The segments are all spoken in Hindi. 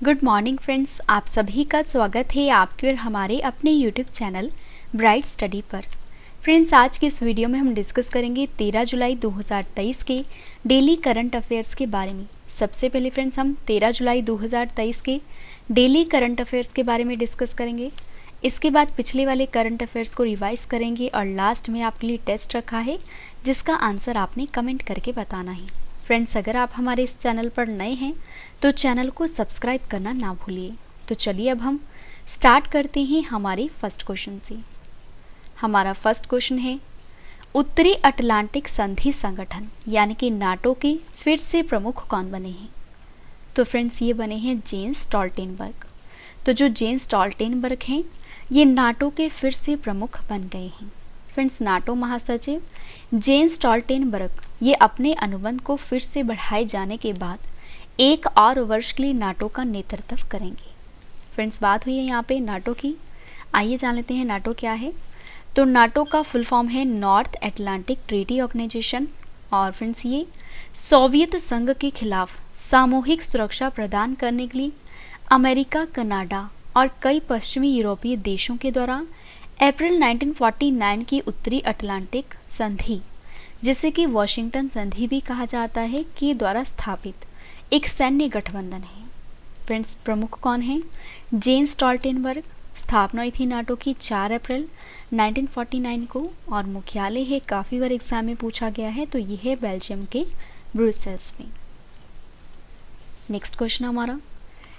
गुड मॉर्निंग फ्रेंड्स, आप सभी का स्वागत है आपके और हमारे अपने यूट्यूब चैनल ब्राइट स्टडी पर। फ्रेंड्स, आज की इस वीडियो में हम डिस्कस करेंगे 13 जुलाई 2023 के डेली करंट अफेयर्स के बारे में। सबसे पहले फ्रेंड्स, हम 13 जुलाई 2023 के डेली करंट अफेयर्स के बारे में डिस्कस करेंगे। इसके बाद पिछले वाले करंट अफेयर्स को रिवाइज करेंगे और लास्ट में आपके लिए टेस्ट रखा है जिसका आंसर आपने कमेंट करके बताना है। फ्रेंड्स, अगर आप हमारे इस चैनल पर नए हैं तो चैनल को सब्सक्राइब करना ना भूलिए। तो चलिए अब हम स्टार्ट करते हैं हमारे फर्स्ट क्वेश्चन से। हमारा फर्स्ट क्वेश्चन है, उत्तरी अटलांटिक संधि संगठन यानी कि नाटो के फिर से प्रमुख कौन बने हैं? तो फ्रेंड्स, ये बने हैं जेंस स्टोल्टेनबर्ग। तो जो जेंस स्टोल्टेनबर्ग हैं ये नाटो के फिर से प्रमुख बन गए हैं। फ्रेंड्स, नाटो महासचिव जेंस स्टोल्टेनबर्ग ये अपने अनुबंध को फिर से बढ़ाए जाने के बाद एक और वर्ष के लिए नाटो का नेतृत्व करेंगे। फ्रेंड्स, बात हुई है यहाँ पे नाटो की। आइए जान लेते हैं नाटो क्या है। तो नाटो का फुल फॉर्म है नॉर्थ अटलांटिक ट्रीटी ऑर्गेनाइजेशन। और फ्रेंड्स, ये सोवियत संघ के खिलाफ सामूहिक सुरक्षा प्रदान करने के लिए अमेरिका, कनाडा और कई पश्चिमी यूरोपीय देशों के द्वारा अप्रैल 1949 की उत्तरी अटलांटिक संधि, जिसे कि वॉशिंगटन संधि भी कहा जाता है, के द्वारा स्थापित एक सैन्य गठबंधन है। फ्रेंड्स, प्रमुख कौन है? Jens Stoltenberg. स्थापना हुई थी नाटो की 4 अप्रैल 1949 को और मुख्यालय है, काफ़ी बार एग्जाम में पूछा गया है, तो यह है बेल्जियम के ब्रुसेल्स में। नेक्स्ट क्वेश्चन हमारा,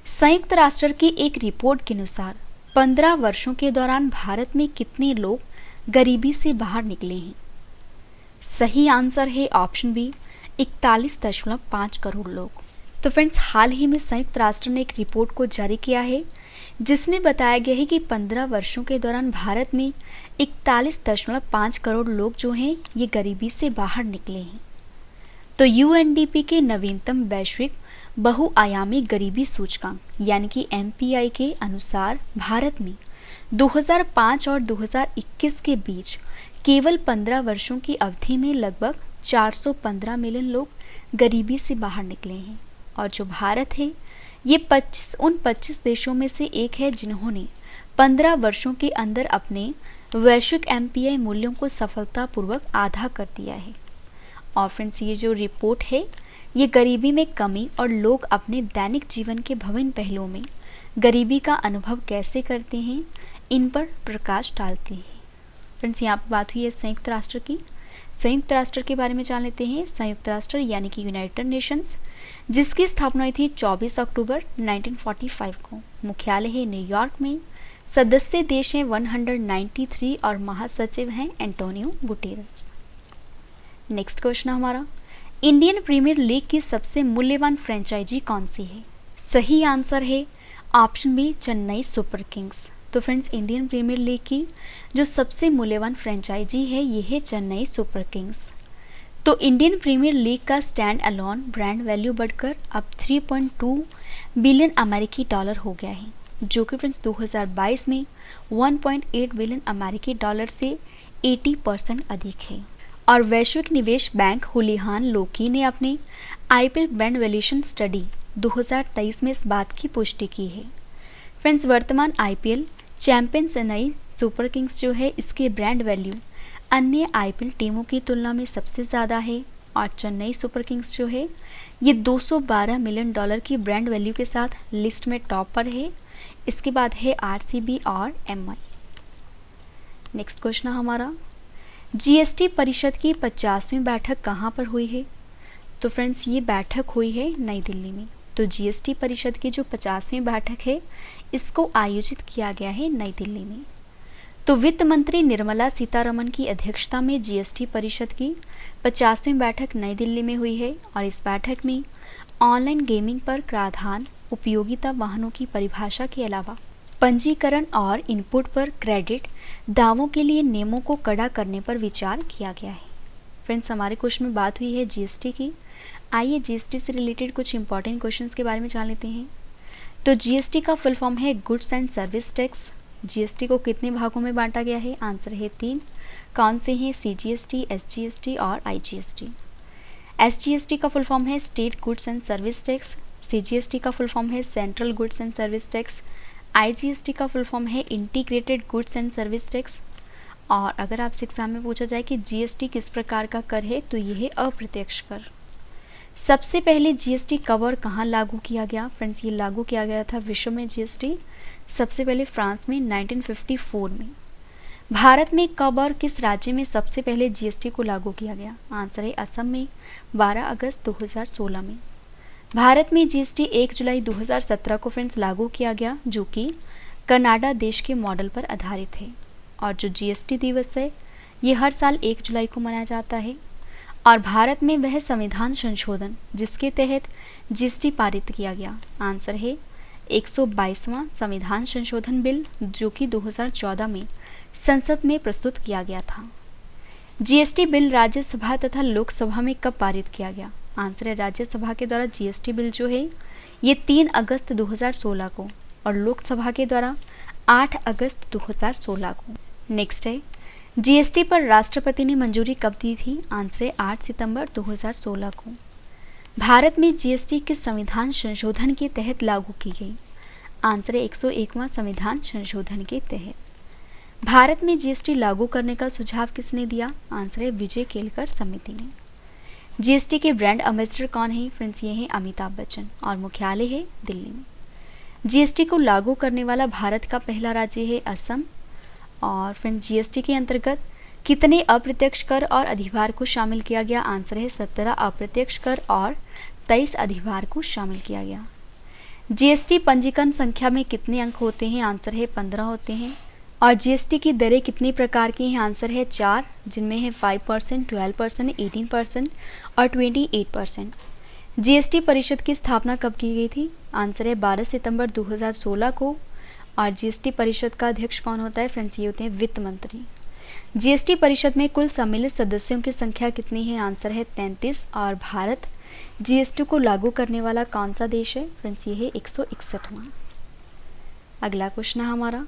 संयुक्त राष्ट्र की एक रिपोर्ट के अनुसार 15 वर्षों के दौरान भारत में कितने लोग गरीबी से बाहर निकले हैं? सही आंसर है ऑप्शन बी, 41.5 करोड़ लोग। तो फ्रेंड्स, हाल ही में संयुक्त राष्ट्र ने एक रिपोर्ट को जारी किया है जिसमें बताया गया है कि 15 वर्षों के दौरान भारत में 41.5 करोड़ लोग जो हैं ये गरीबी से बाहर निकले हैं। तो यूएनडीपी के नवीनतम वैश्विक बहुआयामी गरीबी सूचकांक यानी कि एमपीआई के अनुसार भारत में 2005 और 2021 के बीच केवल 15 वर्षों की अवधि में लगभग 415 मिलियन लोग गरीबी से बाहर निकले हैं। और जो भारत है ये 25 देशों में से एक है जिन्होंने 15 वर्षों के अंदर अपने वैश्विक एमपीआई मूल्यों को सफलतापूर्वक आधा कर दिया है। और फ्रेंड्स, ये जो रिपोर्ट है ये गरीबी में कमी और लोग अपने दैनिक जीवन के विभिन्न पहलुओं में गरीबी का अनुभव कैसे करते हैं इन पर प्रकाश डालती है। फ्रेंड्स, यहाँ पर बात हुई है संयुक्त राष्ट्र की। संयुक्त राष्ट्र के बारे में जान लेते हैं। संयुक्त राष्ट्र यानी कि यूनाइटेड नेशंस, जिसकी स्थापना हुई थी 24 अक्टूबर 1945 को। मुख्यालय है न्यूयॉर्क में। सदस्य देश हैं 193 और महासचिव हैं एंटोनियो गुटेरेस। नेक्स्ट क्वेश्चन हमारा, इंडियन प्रीमियर लीग की सबसे मूल्यवान फ्रेंचाइजी कौन सी है? सही आंसर है option B, Chennai Super Kings. तो फ्रेंड्स, इंडियन प्रीमियर लीग की जो सबसे मूल्यवान फ्रेंचाइजी है ये है चेन्नई सुपर किंग्स। तो इंडियन प्रीमियर लीग का स्टैंड अलोन ब्रांड वैल्यू बढ़कर अब 3.2 बिलियन अमेरिकी डॉलर हो गया है, जो कि फ्रेंड्स 2022 में 1.8 बिलियन अमेरिकी डॉलर से 80% अधिक है। और वैश्विक निवेश बैंक हुलिहान लोकी ने अपने आईपीएल ब्रांड वैल्यूएशन स्टडी 2023 में इस बात की पुष्टि की है। फ्रेंड्स, वर्तमान IPL champion Chennai Super Kings जो है इसके ब्रांड वैल्यू अन्य आईपीएल टीमों की तुलना में सबसे ज़्यादा है। और चेन्नई सुपर किंग्स जो है ये 212 मिलियन डॉलर की ब्रांड वैल्यू के साथ लिस्ट में टॉप पर है। इसके बाद है आरसीबी और एमआई। नेक्स्ट क्वेश्चन हमारा, जीएसटी परिषद की 50वीं बैठक कहाँ पर हुई है? तो फ्रेंड्स, ये बैठक हुई है नई दिल्ली में। तो जीएसटी परिषद की जो 50वीं बैठक है इसको आयोजित किया गया है नई दिल्ली में। तो वित्त मंत्री निर्मला सीतारमण की अध्यक्षता में जीएसटी परिषद की 50वीं बैठक नई दिल्ली में हुई है। और इस बैठक में ऑनलाइन गेमिंग पर कराधान, उपयोगिता वाहनों की परिभाषा के अलावा पंजीकरण और इनपुट पर क्रेडिट दावों के लिए नियमों को कड़ा करने पर विचार किया गया है। फ्रेंड्स, हमारे क्वेश्चन में बात हुई है जीएसटी की। आइए जीएसटी से रिलेटेड कुछ इंपॉर्टेंट क्वेश्चंस के बारे में जान लेते हैं। तो जीएसटी का फुल फॉर्म है goods and service tax. GST को कितने भागों में बांटा गया है? आंसर है 3। कौन से हैं? सीजीएसटी, एसजीएसटी और आईजीएसटी। एसजीएसटी का फुल फॉर्म है state goods and service tax. CGST का फुल फॉर्म है central goods and service tax. IGST का फुल फॉर्म है integrated goods and service tax. और अगर आपसे एग्जाम में पूछा जाए कि GST किस प्रकार का कर है, तो यह है अप्रत्यक्ष कर। सबसे पहले GST कब और कहाँ लागू किया गया? फ्रेंड्स, ये लागू किया गया था विश्व में GST सबसे पहले फ्रांस में 1954 में। भारत में कब और किस राज्य में सबसे पहले GST को लागू किया गया? आंसर है असम में 12 अगस्त 2016 में। भारत में GST 1 जुलाई 2017 को फ्रेंड्स लागू किया गया, जो कि कनाडा देश के मॉडल पर आधारित है। और जो GST दिवस है ये हर साल 1 जुलाई को मनाया जाता है। और भारत में वह संविधान संशोधन जिसके तहत GST पारित किया गया, आंसर है 122वां संविधान संशोधन बिल, जो कि 2014 में संसद में प्रस्तुत किया गया था। GST बिल राज्यसभा तथा लोकसभा में कब पारित किया गया? आंसर है राज्यसभा के द्वारा GST बिल जो है ये 3 अगस्त 2016 को और लोकसभा के द्वारा 8 अगस्त 2016 को। नेक्स्ट है GST पर राष्ट्रपति ने मंजूरी कब दी थी? आंसर है 8 सितंबर 2016 को। भारत में GST किस संविधान संशोधन के तहत लागू की गई? आंसर है 101वां संविधान संशोधन के तहत। भारत में GST लागू करने का सुझाव किसने दिया? आंसर है विजय केलकर समिति ने। GST के ब्रांड एम्बेसडर कौन है? फ्रेंड्स, ये हैं अमिताभ बच्चन और मुख्यालय है दिल्ली में। GST को लागू करने वाला भारत का पहला राज्य है असम। और फ्रेंड्स, GST के अंतर्गत कितने अप्रत्यक्ष कर और अधिभार को शामिल किया गया? आंसर है 17 अप्रत्यक्ष कर और 23 अधिभार को शामिल किया गया। GST पंजीकरण संख्या में कितने अंक होते हैं? आंसर है 15 होते हैं। और GST की दरें कितनी प्रकार की हैं? आंसर है 4, जिनमें है 5%, 12%, 18% और 28%। GST परिषद की स्थापना कब की गई थी? आंसर है 12 सितंबर 2016 को। और GST परिषद का अध्यक्ष कौन होता है? फ्रेंड्स, ये होते हैं वित्त मंत्री। GST परिषद में कुल सम्मिलित सदस्यों की संख्या कितनी है? आंसर है 33। और भारत GST को लागू करने वाला कौन सा देश है? फ्रेंड्स, ये है 161वां। अगला क्वेश्चन है हमारा,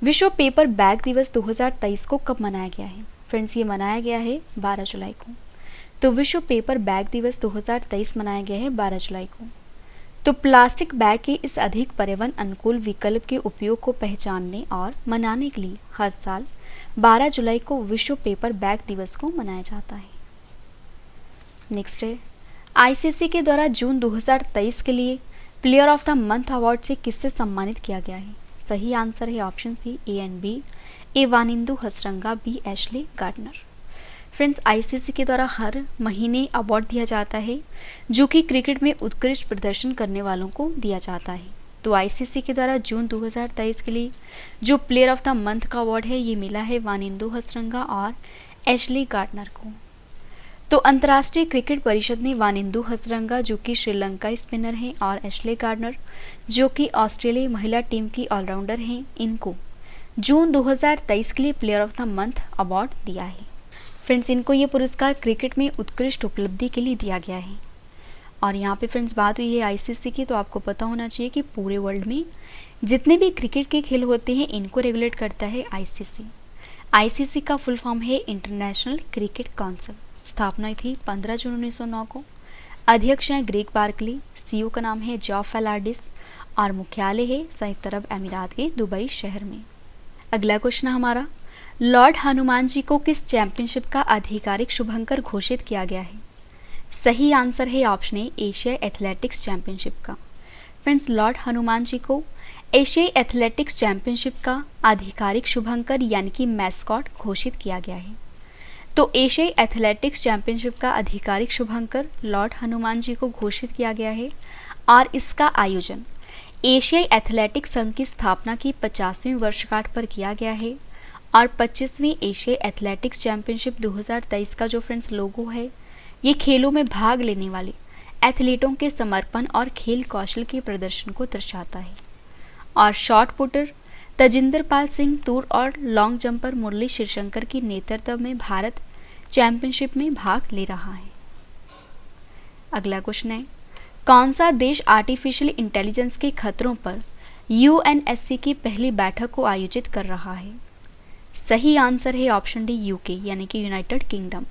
विश्व पेपर बैग दिवस 2023 को कब मनाया गया है? फ्रेंड्स, ये मनाया गया है 12 जुलाई को। तो विश्व पेपर बैग दिवस 2023 मनाया गया है 12 जुलाई को। तो प्लास्टिक बैग के इस अधिक पर्यावरण अनुकूल विकल्प के उपयोग को पहचानने और मनाने के लिए हर साल 12 जुलाई को विश्व पेपर बैग दिवस को मनाया जाता है। नेक्स्ट है, ICC के द्वारा जून 2023 के लिए player of the month award से किससे सम्मानित किया गया है? सही आंसर है option C, A and B, A Wanindu Hasaranga, B Ashleigh Gardner. Friends, ICC के द्वारा हर महीने अवार्ड दिया जाता है जो कि क्रिकेट में उत्कृष्ट प्रदर्शन करने वालों को दिया जाता है। तो ICC के द्वारा जून 2023 के लिए जो प्लेयर ऑफ द मंथ का अवार्ड है ये मिला है वानिंदु हसरंगा और एशले गार्डनर को। तो अंतर्राष्ट्रीय क्रिकेट परिषद ने वानिंदु हसरंगा जो कि श्रीलंका स्पिनर हैं और एशले गार्डनर जो कि ऑस्ट्रेलिया महिला टीम की ऑलराउंडर हैं, इनको जून 2023 के लिए player of the month award दिया है। फ्रेंड्स, इनको ये पुरस्कार क्रिकेट में उत्कृष्ट उपलब्धि के लिए दिया गया है। और यहाँ पे फ्रेंड्स बात हुई है ICC की, तो आपको पता होना चाहिए कि पूरे वर्ल्ड में जितने भी क्रिकेट के खेल होते हैं इनको रेगुलेट करता है ICC। ICC का फुल फॉर्म है इंटरनेशनल क्रिकेट काउंसिल। स्थापना हुई थी 15 जून 1909 को। अध्यक्ष हैं ग्रेग बार्कली, CEO का नाम है जॉफ फेलार्डिस और मुख्यालय है संयुक्त अरब अमीरात के दुबई शहर में। अगला क्वेश्चन हमारा, लॉर्ड हनुमान जी को किस चैंपियनशिप का आधिकारिक शुभंकर घोषित किया गया है? सही आंसर है ऑप्शन ए, एशियाई एथलेटिक्स चैंपियनशिप का। फ्रेंड्स, लॉर्ड हनुमान जी को एशियाई एथलेटिक्स चैंपियनशिप का आधिकारिक शुभंकर यानी कि मैस्कॉट घोषित किया गया है। तो एशियाई एथलेटिक्स चैंपियनशिप का आधिकारिक शुभंकर लॉर्ड हनुमान जी को घोषित किया गया है और इसका आयोजन एशियाई एथलेटिक्स संघ की स्थापना की 50वीं वर्षगांठ पर किया गया है। और 25वीं एशियाई एथलेटिक्स चैंपियनशिप 2023 का जो फ्रेंड्स लोगो है ये खेलों में भाग लेने वाले एथलीटों के समर्पण और खेल कौशल के प्रदर्शन को दर्शाता है। और शॉट पुटर तजिंदर पाल सिंह तूर और लॉन्ग जंपर मुरली शिवशंकर की नेतृत्व में भारत चैंपियनशिप में भाग ले रहा है। अगला क्वेश्चन है, कौन सा देश आर्टिफिशियल इंटेलिजेंस के खतरों पर UNSC की पहली बैठक को आयोजित कर रहा है? सही आंसर है ऑप्शन डी, UK यानी कि यूनाइटेड किंगडम।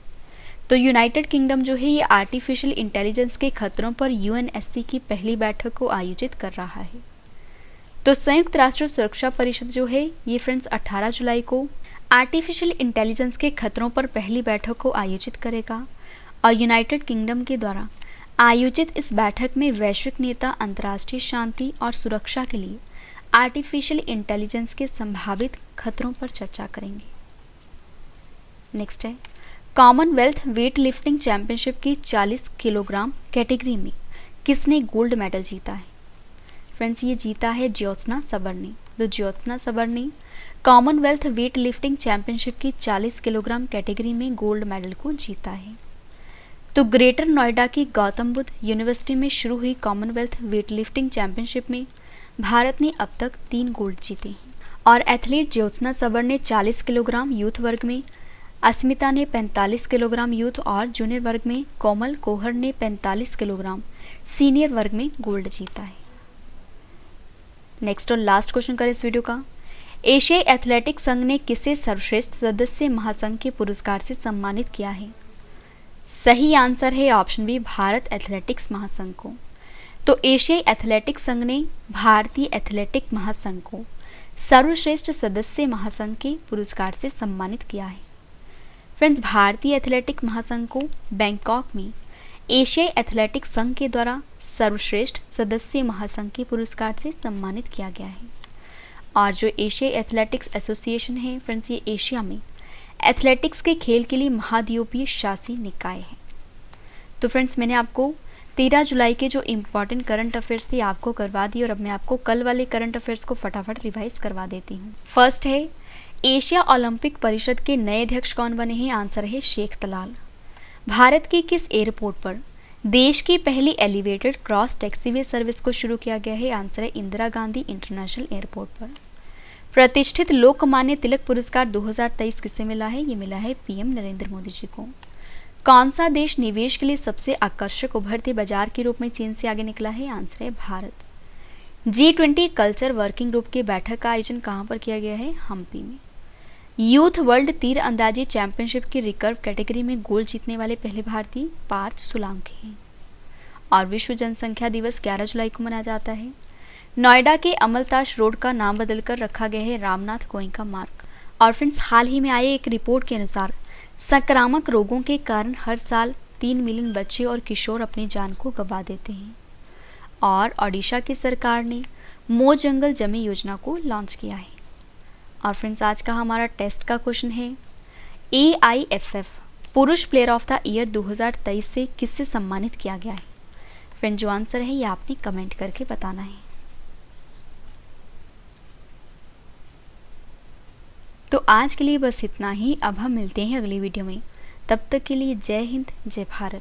तो यूनाइटेड किंगडम जो है ये आर्टिफिशियल इंटेलिजेंस के खतरों पर यूएनएससी की पहली बैठक को आयोजित कर रहा है। तो संयुक्त राष्ट्र सुरक्षा परिषद जो है ये फ्रेंड्स 18 जुलाई को आर्टिफिशियल इंटेलिजेंस के खतरों पर पहली बैठक को आयोजित करेगा और यूनाइटेड किंगडम के द्वारा आयोजित इस बैठक में वैश्विक नेता अंतर्राष्ट्रीय शांति और सुरक्षा के लिए आर्टिफिशियल इंटेलिजेंस के संभावित खतरों पर चर्चा करेंगे। नेक्स्ट है कॉमनवेल्थ वेट लिफ्टिंग चैंपियनशिप की 40 किलोग्राम कैटेगरी में किसने गोल्ड मेडल जीता है? फ्रेंड्स ये जीता है ज्योत्सना सबर्नी। तो Jyotsna Sabarni Commonwealth weightlifting championship की 40 किलोग्राम कैटेगरी में गोल्ड मेडल को जीता है। तो ग्रेटर नोएडा की गौतम बुद्ध यूनिवर्सिटी में शुरू हुई कॉमनवेल्थ वेट लिफ्टिंग चैंपियनशिप में भारत ने अब तक 3 गोल्ड जीते हैं और एथलीट ज्योत्सना सबर्नी ने 40 किलोग्राम यूथ वर्ग में, अस्मिता ने 45 किलोग्राम यूथ और जूनियर वर्ग में, कोमल कोहर ने 45 किलोग्राम सीनियर वर्ग में गोल्ड जीता है। नेक्स्ट और लास्ट क्वेश्चन करें इस वीडियो का। एशियाई एथलेटिक्स संघ ने किसे सर्वश्रेष्ठ सदस्य महासंघ के पुरस्कार से सम्मानित किया है? सही आंसर है ऑप्शन बी, भारत एथलेटिक्स महासंघ को। तो एशियाई एथलेटिक्स संघ ने भारतीय एथलेटिक महासंघ को सर्वश्रेष्ठ सदस्य महासंघ के पुरस्कार से सम्मानित किया है। फ्रेंड्स भारतीय एथलेटिक महासंघ को बैंकॉक में एशियाई एथलेटिक्स संघ के द्वारा सर्वश्रेष्ठ सदस्य महासंघ के पुरस्कार से सम्मानित किया गया है। और जो एशियाई एथलेटिक्स एसोसिएशन है फ्रेंड्स ये एशिया में एथलेटिक्स के खेल के लिए महाद्वीपीय शासी निकाय है। तो फ्रेंड्स मैंने आपको 13 जुलाई के जो इम्पॉर्टेंट करंट अफेयर्स थे आपको करवा दी और अब मैं आपको कल वाले करंट अफेयर्स को फटाफट रिवाइज करवा देती हूँ। फर्स्ट है एशिया ओलंपिक परिषद के नए अध्यक्ष कौन बने हैं? आंसर है शेख तलाल। भारत के किस एयरपोर्ट पर देश की पहली एलिवेटेड क्रॉस टैक्सीवे सर्विस को शुरू किया गया है? आंसर है इंदिरा गांधी इंटरनेशनल एयरपोर्ट पर। प्रतिष्ठित लोकमान्य तिलक पुरस्कार 2023 किसे मिला है? ये मिला है पीएम नरेंद्र मोदी जी को। कौन सा देश निवेश के लिए सबसे आकर्षक उभरते बाजार के रूप में चीन से आगे निकला है? आंसर है Bharat. G20 culture working group की बैठक का आयोजन कहां पर किया गया है? हम्पी में। यूथ वर्ल्ड तीर अंदाजी चैंपियनशिप की रिकर्व कैटेगरी में गोल्ड जीतने वाले पहले भारतीय पार्थ सोलंकी हैं। और विश्व जनसंख्या दिवस 11 जुलाई को मनाया जाता है। नोएडा के अमलताज रोड का नाम बदलकर रखा गया है रामनाथ गोयनका मार्ग। और फ्रेंड्स हाल ही में आई एक रिपोर्ट के अनुसार संक्रामक रोगों के कारण हर साल 3 मिलियन बच्चे और किशोर अपनी जान को गंवा देते हैं। और ओडिशा की सरकार ने मो जंगल जमी योजना को लॉन्च किया है। और फ्रेंड्स आज का हमारा टेस्ट का क्वेश्चन है AIFF पुरुष प्लेयर ऑफ द ईयर 2023 से किससे सम्मानित किया गया है? फ्रेंड जो आंसर है ये आपने कमेंट करके बताना है। तो आज के लिए बस इतना ही। अब हम मिलते हैं अगली वीडियो में। तब तक के लिए जय हिंद, जय भारत।